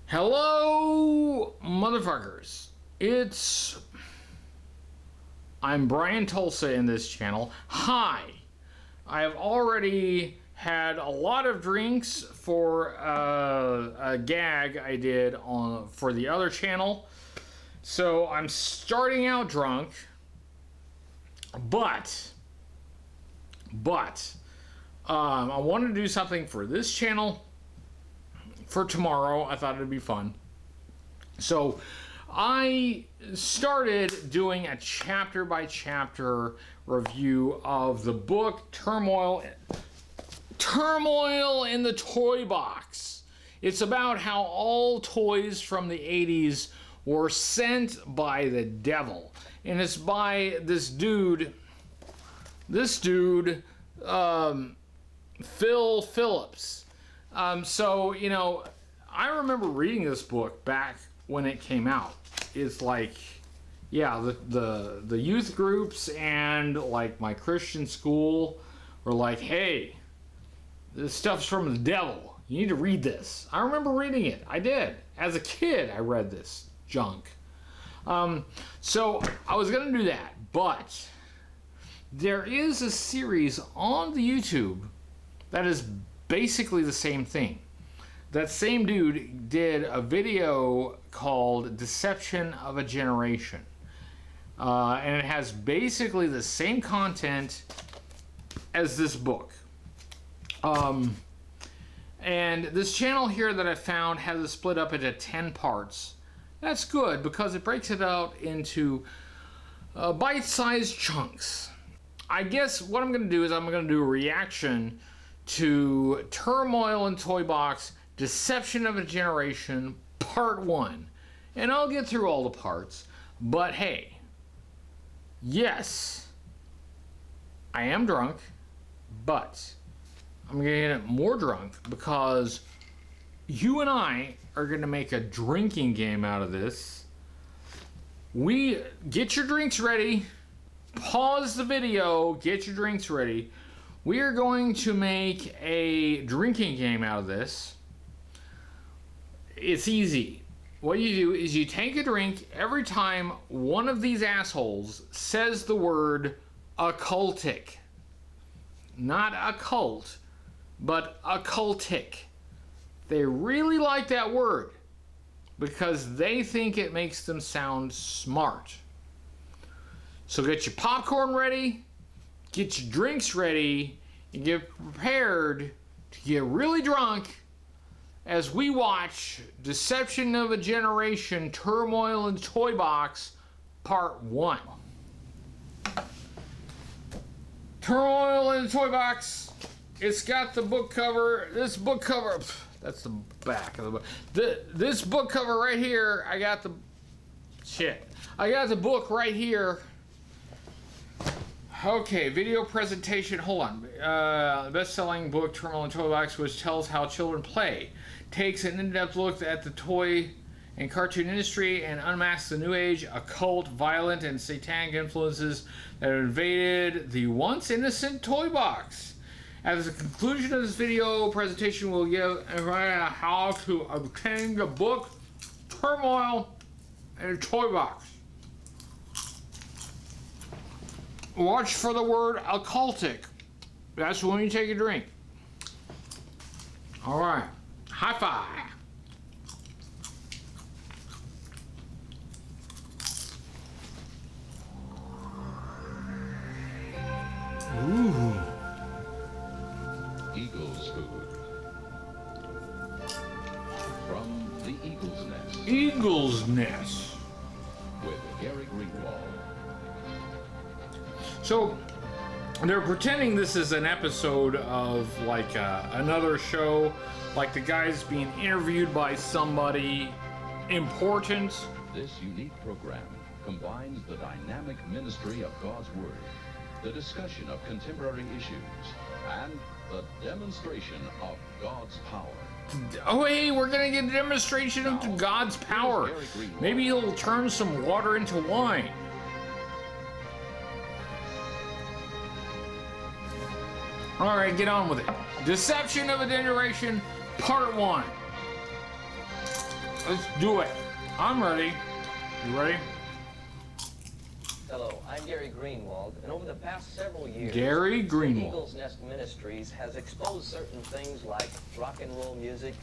Hello, motherfuckers. I'm Brian Tulsa in this channel. Hi. I have already had a lot of drinks for a gag I did for the other channel. So I'm starting out drunk. But I wanted to do something for this channel for tomorrow. I thought it'd be fun. So I started doing a chapter by chapter review of the book Turmoil in the Toy Box. It's about how all toys from the 80s were sent by the devil. And it's by this dude, Phil Phillips. So, you know, I remember reading this book back when it came out. It's like, yeah, the youth groups and like my Christian school were like, hey, this stuff's from the devil. You need to read this. I remember reading it. I did. As a kid, I read this junk. So I was going to do that, but there is a series on the YouTube that is basically the same thing. That same dude did a video called Deception of a Generation. And it has basically the same content as this book. And this channel here that I found has it split up into 10 parts. That's good because it breaks it out into bite-sized chunks. I guess what I'm going to do is I'm going to do a reaction to Turmoil in Toy Box, Deception of a Generation, Part 1. And I'll get through all the parts, but hey, yes, I am drunk, but I'm going to get more drunk because you and I are going to make a drinking game out of this. We get your drinks ready. Pause the video, get your drinks ready. We are going to make a drinking game out of this. It's easy. What you do is you take a drink every time one of these assholes says the word occultic. Not occult, but occultic. They really like that word because they think it makes them sound smart. So get your popcorn ready, get your drinks ready, and get prepared to get really drunk as we watch Deception of a Generation, Turmoil in the Toy Box, Part 1. Turmoil in the Toy Box. It's got the book cover. This book cover, that's the back of the book. This book cover right here, I got the book right here. Okay, video presentation. Hold on. The best-selling book, Turmoil in the Toy Box, which tells how children play, takes an in-depth look at the toy and cartoon industry and unmasks the new age, occult, violent, and satanic influences that have invaded the once innocent toy box. At the conclusion of this video presentation, we'll give how to obtain the book Turmoil in the Toy Box. Watch for the word occultic. That's when you take a drink. All right. High five. Ooh. Eagle's Food. From the Eagle's Nest. Eagle's Nest. With Gary Greenwald. So, they're pretending this is an episode of like another show, like the guy's being interviewed by somebody important. This unique program combines the dynamic ministry of God's Word, the discussion of contemporary issues, and the demonstration of God's power. Oh, hey, we're going to get a demonstration of God's power. Maybe he'll turn some water into wine. All right, get on with it. Deception of a Generation, Part 1. Let's do it. I'm ready. You ready? Hello, I'm Gary Greenwald, and over the past several years, Gary Greenwald. Eagles Nest Ministries has exposed certain things like rock and roll music,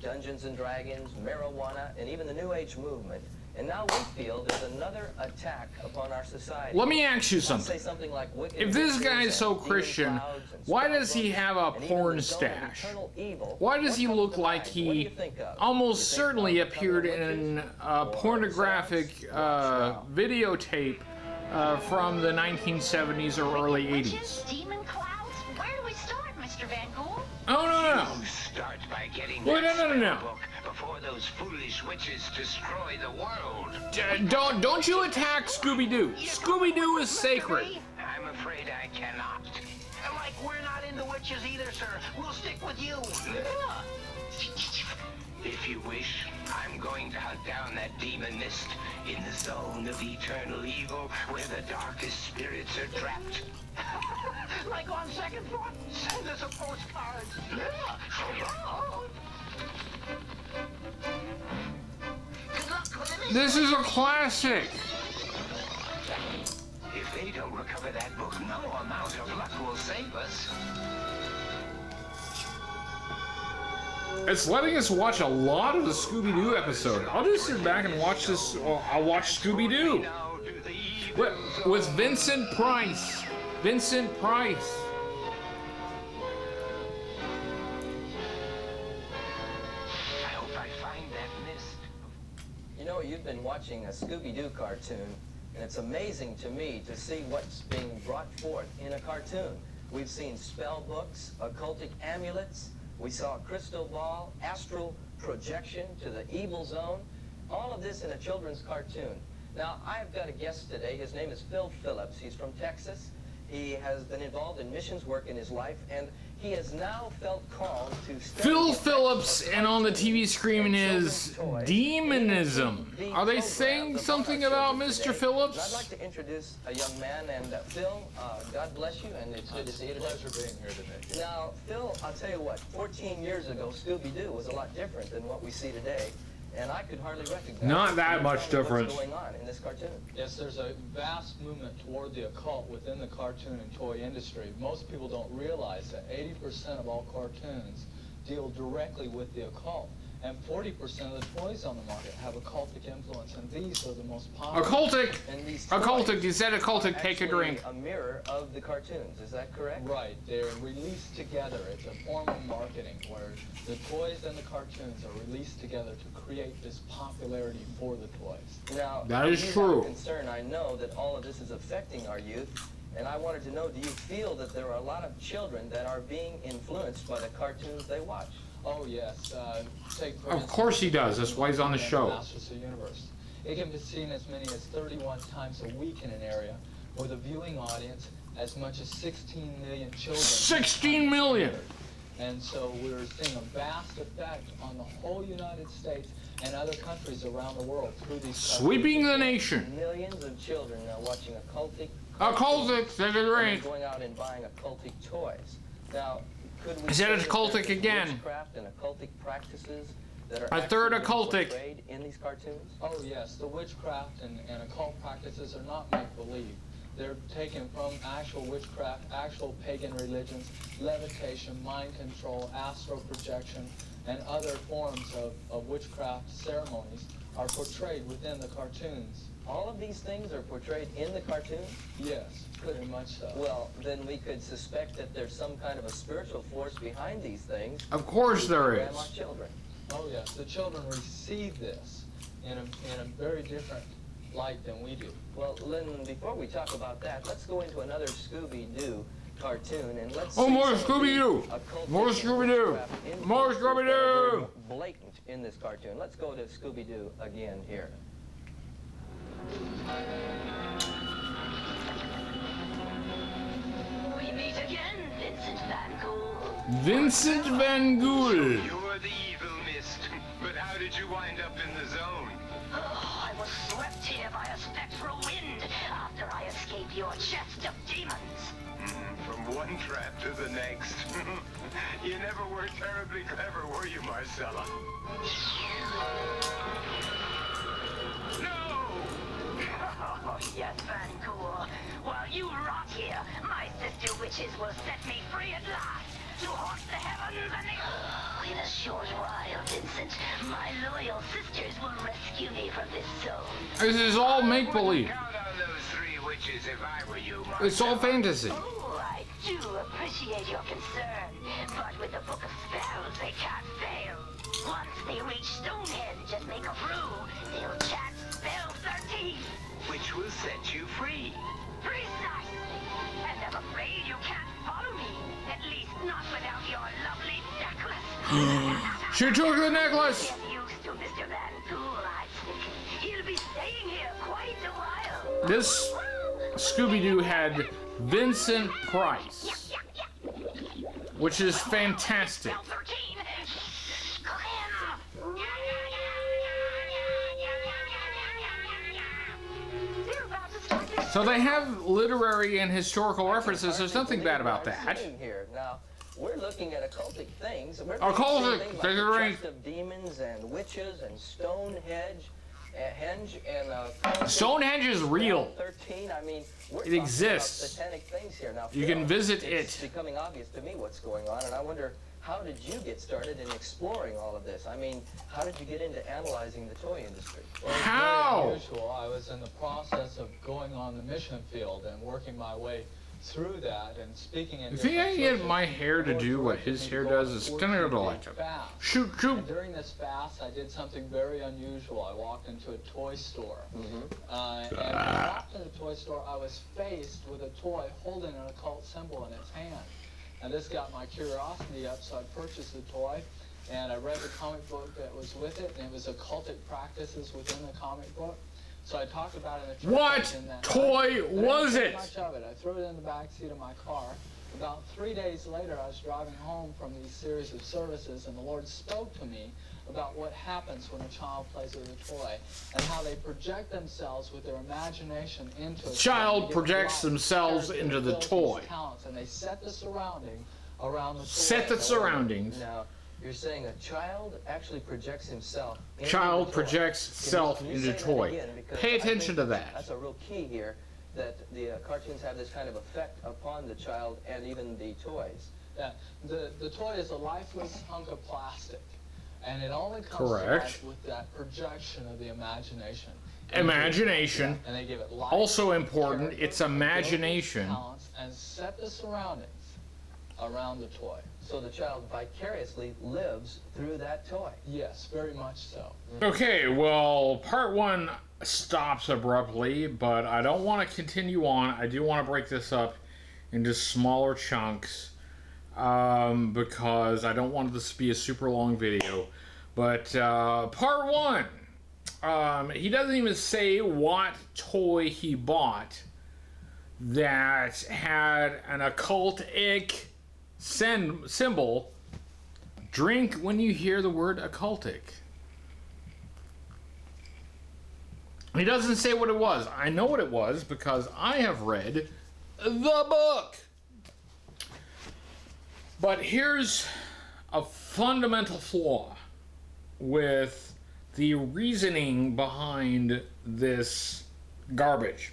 Dungeons and Dragons, marijuana, and even the New Age movement. And now we feel there's another attack upon our society. Let me ask you Let's something. say something like wicked If this witches guy is and so demon Christian, clouds and why does he spellbooks have a and even porn the zone of stash? eternal evil? Why does What he comes look to like mind? What do you he think of? almost You think certainly of appeared Covenant in Witches a or pornographic Seance? videotape from the 1970s or early 80s? Witches, demon clouds? Where do we start, Mr. Van Gool? Oh, no. You start by getting Wait, that no. spell book before those foolish witches destroy the world. Don't you attack Scooby-Doo. Scooby-Doo is sacred. I'm afraid I cannot. Like we're not into witches either, sir. We'll stick with you. If you wish, I'm going to hunt down that demon mist in the zone of eternal evil where the darkest spirits are trapped. Like on second thought, send us a postcard. Good luck with it. This is a classic. If they don't recover that book, no amount of luck will save us. It's letting us watch a lot of the Scooby-Doo episode. I'll just sit back and watch this. I'll watch Scooby-Doo. With Vincent Price. Vincent Price. I hope I find that mist. You know, you've been watching a Scooby-Doo cartoon, and it's amazing to me to see what's being brought forth in a cartoon. We've seen spell books, occultic amulets, we saw a crystal ball, astral projection to the evil zone, all of this in a children's cartoon. Now, I've got a guest today. His name is Phil Phillips. He's from Texas. He has been involved in missions work in his life, and he has now felt called to study Phil the effect Phillips, of and on the TV cartoons screen and is children's toys demonism. in Are they programs saying about something our about children Mr. today. Phillips? I'd like to introduce a young man, and Phil, God bless you, and it's good to see you today. Pleasure being here today. Now, Phil, I'll tell you what, 14 years ago, Scooby-Doo was a lot different than what we see today, and I could hardly recognize Not it. that Can you much tell me difference. What's going on in this cartoon? Yes, there's a vast movement toward the occult within the cartoon and toy industry. Most people don't realize that 80% of all cartoons deal directly with the occult, and 40% of the toys on the market have occultic influence, and these are the most popular. Occultic. And these Occultic. toys You said occultic. are Take a actually drink. a mirror of the cartoons, is that correct? Right, they're released together. It's a form of marketing where the toys and the cartoons are released together to create this popularity for the toys. Now, That is you have true. a concern. I know that all of this is affecting our youth, and I wanted to know, do you feel that there are a lot of children that are being influenced by the cartoons they watch? Oh yes, take for Of course he does. That's why he's on the show. Masters of the Universe. It can be seen as many as 31 times a week in an area, with a viewing audience as much as 16 million children. 16 million. And so we're seeing a vast effect on the whole United States and other countries around the world through these Sweeping the nation. Millions of children now watching occultic. Occultic. Take a And then drink. going out and buying occultic toys. Now, could we I said say it's that occultic there's again. witchcraft and occultic practices that are A third actually being occultic. portrayed in these cartoons? Oh yes, the witchcraft and occult practices are not make-believe. They're taken from actual witchcraft, actual pagan religions, levitation, mind control, astral projection, and other forms of witchcraft ceremonies are portrayed within the cartoons. All of these things are portrayed in the cartoon? Yes, pretty much so. Well, then we could suspect that there's some kind of a spiritual force behind these things. Of course there Program is. our children. Oh yes, the children receive this in a very different light than we do. Well, Lynn, before we talk about that, let's go into another Scooby-Doo cartoon and let's Oh, see more some of the Scooby-Doo. occultic More and Scooby-Doo. witchcraft More influences that are Scooby-Doo. very blatant in this cartoon. Let's go to Scooby-Doo again here. We meet again, Vincent Van Gogh. Vincent Van Gogh. You're the evil mist, but how did you wind up in the zone? Oh, I was swept here by a spectral wind after I escaped your chest of demons. From one trap to the next. You never were terribly clever, were you, Marcella? witches will set me free at last to haunt the heavens and the earth. In a short while, Vincent, my loyal sisters will rescue me from this zone. This is all make-believe. Count on those 3 witches if I were you, It's all Marcella. fantasy. Oh, I do appreciate your concern, but with the Book of Spells, they can't fail. Once they reach Stonehenge and make a brew, they'll chant Spell 13. Which will set you free. Precisely. And I'm afraid you can't follow me. At least not without your lovely necklace. She took the necklace. Get used to Mr. Van Pool, I think. He'll be staying here quite a while. This Scooby-Doo had Vincent Price, which is fantastic. Spell 13. They're about to start their So they have literary and historical references. There's nothing bad about that. Here. Now, we're looking at occultic things. We're Occultic, seeing things take a like the drink. chest of demons and witches and Stonehenge, and Stonehenge is real. 13. I mean, we're It talking exists. about satanic things here. Now, You Phil, can visit it's it. becoming obvious to me what's going on, and I wonder, how did you get started in exploring all of this? I mean, how did you get into analyzing the toy industry? Well, it's How? Very unusual. I was in the process of going on the mission field and working my way through that and speaking in You think I different can get churches. my hair to Lord do what directed his me hair go does? on a It's 14 kind of day like a fast. shoot, shoot. And during this fast, I did something very unusual. I walked into a toy store. And when I walked into the toy store, I was faced with a toy holding an occult symbol in its hand. And this got my curiosity up, so I purchased the toy. And I read the comic book that was with it, and it was occultic practices within the comic book. So I talked about it in the church. What in that toy night, but I didn't was think it? much of it. I threw it in the back seat of my car. About 3 days later, I was driving home from these series of services, and the Lord spoke to me about what happens when a child plays with a toy and how they project themselves with their imagination into a Child toy. They give projects life, themselves character, into the abilities, toy. talents, and they set the surrounding around the toy. Set the surroundings. Now, you're saying a child actually projects himself into Child the toy. projects self Can you into say that toy. again? Because Pay I attention think to that. That's a real key here, that the cartoons have this kind of effect upon the child and even the toys. Yeah, the toy is a lifeless hunk of plastic, and it only comes to Correct. life with that projection of the imagination. Imagination. And they give it life. Also important, character, it's imagination. abilities, talents, and set the surroundings around the toy. So the child vicariously lives through that toy. Yes, very much so. Okay, well, part 1 stops abruptly, but I don't want to continue on. I do want to break this up into smaller chunks because I don't want this to be a super long video. But part 1, he doesn't even say what toy he bought that had an occultic symbol. Drink when you hear the word occultic. He doesn't say what it was. I know what it was because I have read the book. But here's a fundamental flaw with the reasoning behind this garbage.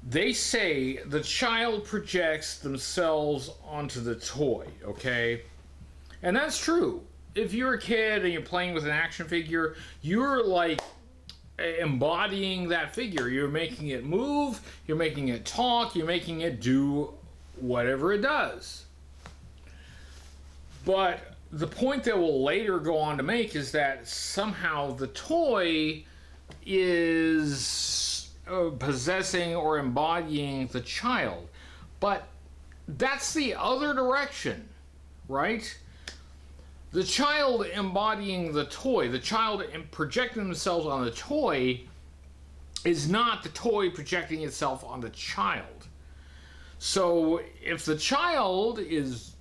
They say the child projects themselves onto the toy, okay? And that's true. If you're a kid and you're playing with an action figure, you're like embodying that figure. You're making it move, you're making it talk, you're making it do whatever it does. But the point that we'll later go on to make is that somehow the toy is possessing or embodying the child. But that's the other direction, right? The child embodying the toy, the child projecting themselves on the toy, is not the toy projecting itself on the child. So if the child is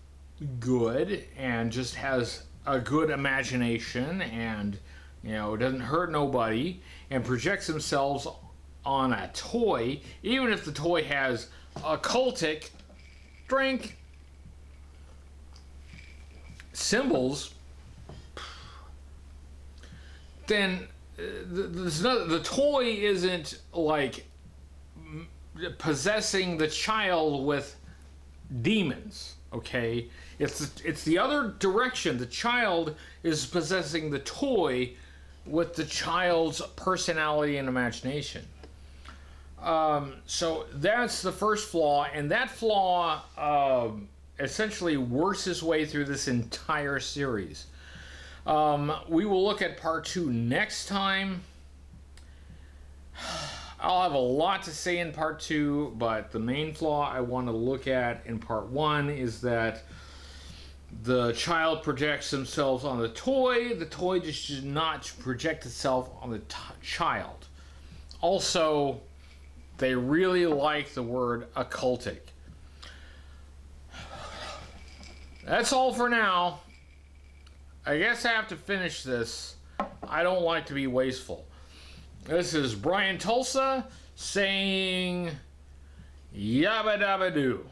good and just has a good imagination and, you know, doesn't hurt nobody and projects themselves on a toy, even if the toy has occultic drink symbols, then the toy isn't like possessing the child with demons. Okay, it's the other direction. The child is possessing the toy with the child's personality and imagination. So that's the first flaw, and that flaw essentially works its way through this entire series. We will look at part 2 next time. I'll have a lot to say in part 2, but the main flaw I want to look at in part 1 is that the child projects themselves on the toy just does not project itself on the child. Also, they really like the word occultic. That's all for now. I guess I have to finish this. I don't like to be wasteful. This is Brian Tulsa saying yabba dabba doo.